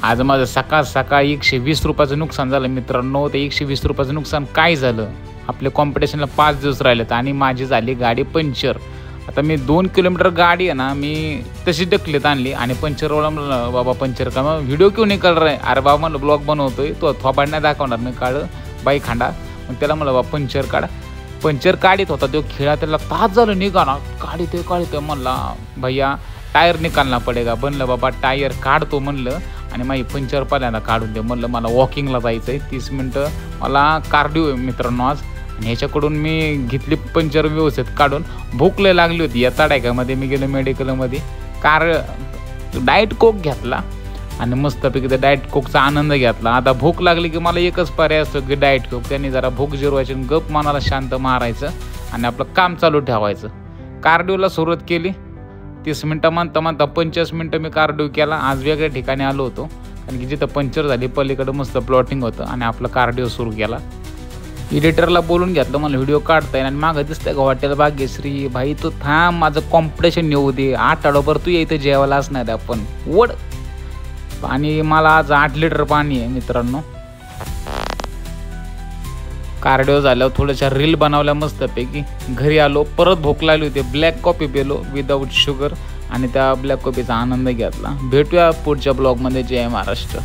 आज माझं सकाळ सकाळी 120 रुपयाचं नुकसान झालं मित्रांनो. ते 120 रुपयाचं नुकसान काय झालं, आपल्या कॉम्पिटिशनला 5 दिवस राहिलेत आणि माझी झाली गाडी पंक्चर. आता मी 2 किलोमीटर गाडी आहे ना, मी तशी ढकलीत आणली आणि पंक्चरवाला म्हणलं बाबा पंक्चर का, मग व्हिडिओ क्यों नाही कर रहा है. अरे बाबा म्हणलं ब्लॉग बनवतोय, तो थोबाड नाही दाखवणार मी, काढ बाई खांडा. मग त्याला म्हणलं बाबा पंक्चर काढ. पंक्चर काढीत होता तो खेळा, त्याला तास झालं निघाला. काढितोय म्हणला भैया टायर निकालना पडेगा. बनलं बाबा टायर काढतो म्हणलं आणि माझी पंक्चर पहिल्यांदा काढून दे म्हणलं. मला वॉकिंगला जायचं आहे 30 मिनटं, मला कार्डिओ आहे मित्रांनो आज. आणि ह्याच्याकडून मी घेतली पंक्चर व्यवस्थित काढून. भूक लय लागली होती या तडाख्यामध्ये. मी गेलो मेडिकलमध्ये, डाएट कोक घेतला आणि मस्तपैकी त्या डाएट कोकचा आनंद घेतला. आता भूक लागली की मला एकच पर्याय असतो की डाएट कोक. त्यांनी जरा भूक जिरवायची, गप मनाला शांत मारायचं आणि आपलं काम चालू ठेवायचं. कार्डिओला सुरुवात केली. 30 मिनटं म्हणता 25 मिनटं मी कार्डिओ केला. आज वेगळ्या ठिकाणी आलो होतो कारण की जिथं पंक्चर झाली पलीकडं मस्त प्लॉटिंग होतं आणि आपलं कार्डिओ सुरू केला. एडिटरला बोलून घेतलं, मला व्हिडिओ काढता येईल आणि मागं दिसतंय का हॉटेल भाग्यश्री. भाई तू थांब, माझं कॉम्पिटिशन येऊ दे. आठवडाभर तू इथं जेवायला असणार आहे आपण वड. आणि मला आज 8 लिटर पाणी आहे मित्रांनो. कार्डिओ झाल्यावर थोड्याशा रील बनवल्या मस्तपैकी. घरी आलो, परत भूक लागली होती. ब्लॅक कॉफी पिलो विदाऊट शुगर आणि त्या ब्लॅक कॉफीचा आनंद घेतला. भेटूया पुढच्या ब्लॉगमध्ये. जय महाराष्ट्र.